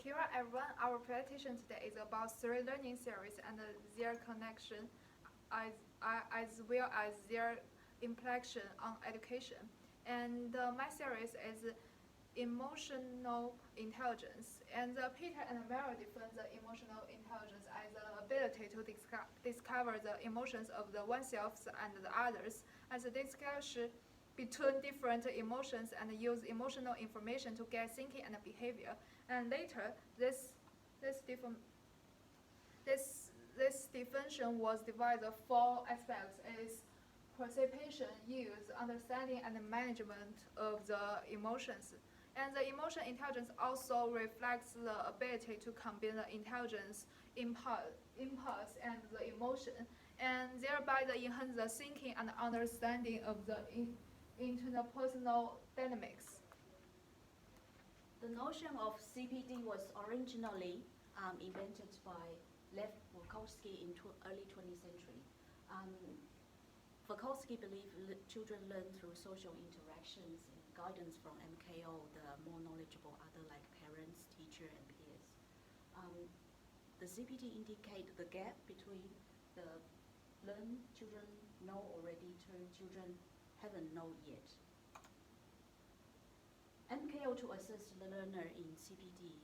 Here everyone, our presentation today is about three learning theories and their connection as, as well as their implication on education. And my series is emotional intelligence. And Peter and Mary define the emotional intelligence as the ability to discover the emotions of the oneself and the others, as a discussion between different emotions and use emotional information to guide thinking and behavior. And later, this different this definition was divided four aspects: is perception, use, understanding, and management of the emotions. And the emotional intelligence also reflects the ability to combine the intelligence, impulse, and the emotion, and thereby enhance the thinking and understanding of the interpersonal dynamics. The notion of CPD was originally invented by Lev Vygotsky in early 20th century. Vygotsky believed children learn through social interactions and guidance from MKO, the more knowledgeable other like parents, teacher, and peers. The CPD indicate the gap between the learn children know already to children haven't know yet. MKO to assist the learner in CPD,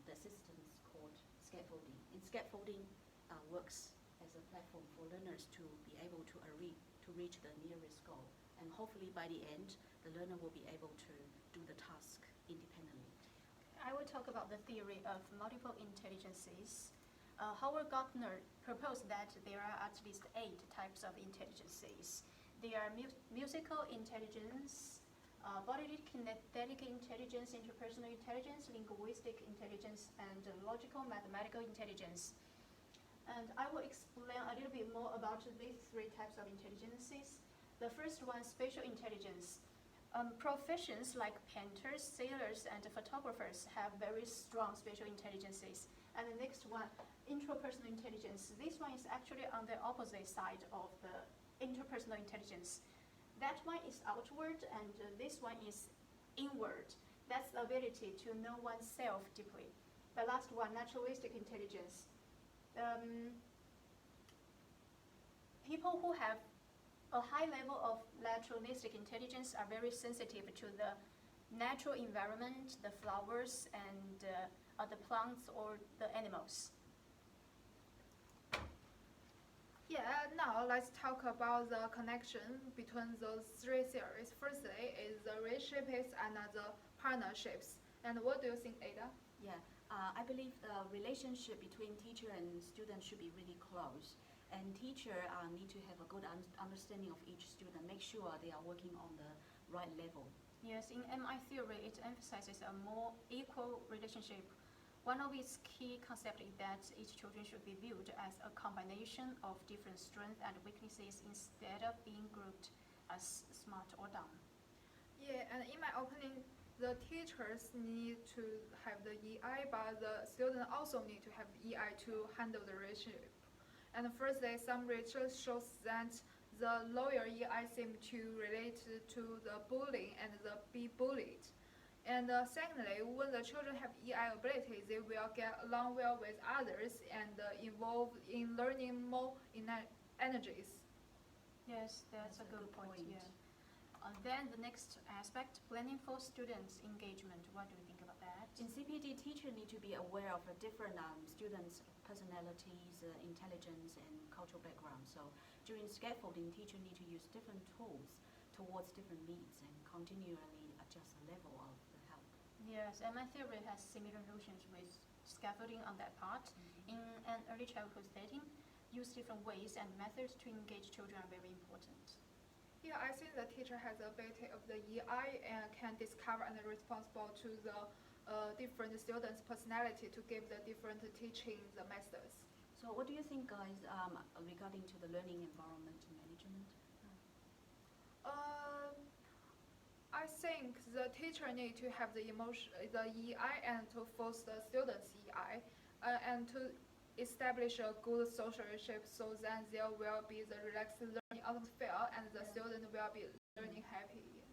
the system is called scaffolding. And scaffolding works as a platform for learners to be able to reach the nearest goal. And hopefully by the end, the learner will be able to do the task independently. I will talk about the theory of multiple intelligences. Howard Gardner proposed that there are at least 8 types of intelligences. They are musical intelligence, bodily kinetic intelligence, interpersonal intelligence, linguistic intelligence, and logical mathematical intelligence. And I will explain a little bit more about these 3 types of intelligences. The first one, spatial intelligence. Professions like painters, sailors, and photographers have very strong spatial intelligences. And the next one, intrapersonal intelligence. This one is actually on the opposite side of the interpersonal intelligence. That one is outward, and this one is inward. That's the ability to know oneself deeply. The last one, naturalistic intelligence. People who have a high level of naturalistic intelligence are very sensitive to the natural environment, the flowers, and the plants or the animals. Yeah, now let's talk about the connection between those 3 theories. Firstly is the relationships and the partnerships. And what do you think, Ada? Yeah, I believe the relationship between teacher and student should be really close. And teacher need to have a good understanding of each student, make sure they are working on the right level. Yes, in MI theory, it emphasizes a more equal relationship. One of its key concepts is that each children should be viewed as a combination of different strengths and weaknesses instead of being grouped as smart or dumb. Yeah, and in my opinion, the teachers need to have the EI, but the students also need to have EI to handle the relationship. And firstly, some research shows that the lower EI seem to relate to the bullying and the be bullied. And secondly, when the children have EI ability, they will get along well with others and involved in learning more energies. Yes, that's a good point. Yeah. Then the next aspect, planning for students' engagement. What do you think about that? In CPD, teacher need to be aware of different students' personalities, intelligence, and cultural background. So during scaffolding, teacher need to use different tools towards different needs and continually adjust the level of the help. Yes, MI theory has similar notions with scaffolding on that part. In an early childhood setting, use different ways and methods to engage children are very important. Yeah, I think the teacher has the ability of the EI and can discover and responsible to the different students' personality to give the different teaching the methods. So what do you think, guys, regarding to the learning environment management? I think the teacher need to have the EI, and to force the students' EI, and to establish a good social relationship so that there will be the relaxed learning atmosphere and the student will be learning happy. Yeah.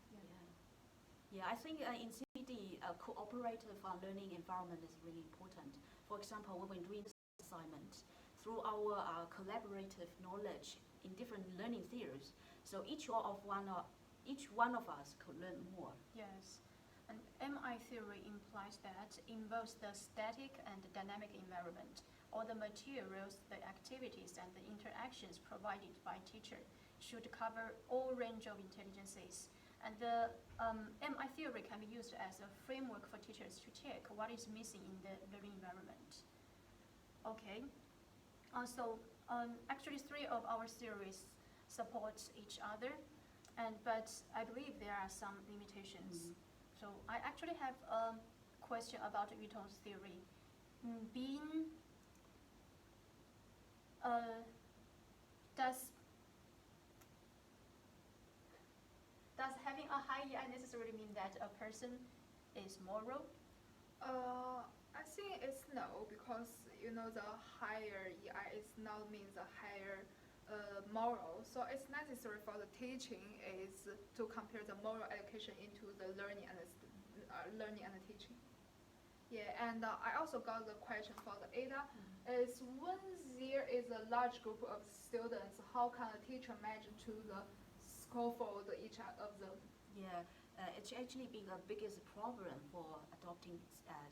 Yeah, I think in CPD, cooperative learning environment is really important. For example, when we're doing this assignment, through our collaborative knowledge in different learning theories, so each one of us could learn more. Yes. And MI theory implies that in both the static and dynamic environment, all the materials, the activities, and the interactions provided by teacher should cover all range of intelligences. And the MI theory can be used as a framework for teachers to check what is missing in the learning environment. Okay. So actually 3 of our theories support each other, but I believe there are some limitations. So I actually have a question about Yuton's theory. Does having a high EI necessarily mean that a person is moral? I think it's no, because the higher EI is now means a higher moral. So it's necessary for the teaching is to compare the moral education into the learning and the teaching. Yeah, and I also got the question for the ADA. Is when there is a large group of students, how can a teacher manage to the scaffold each of them? Yeah, it's actually been the biggest problem for adopting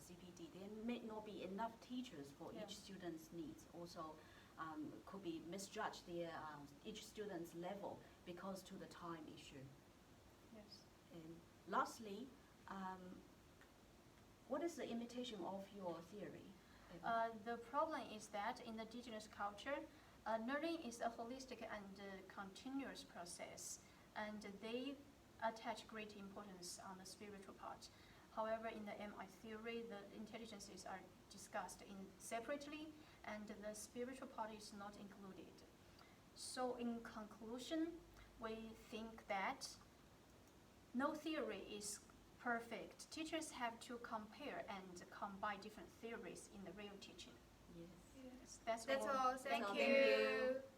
CPD. There may not be enough teachers for each student's needs. Also, could be misjudge their each student's level because to the time issue. Yes. And lastly, what is the imitation of your theory? The problem is that in the indigenous culture, learning is a holistic and continuous process, and they attach great importance on the spiritual part. However, in the MI theory, the intelligences are discussed separately, and the spiritual part is not included. So in conclusion, we think that no theory is perfect. Teachers have to compare and combine different theories in the real teaching. Yes. Yes, that's That's all. all. Thank all. you. Thank you.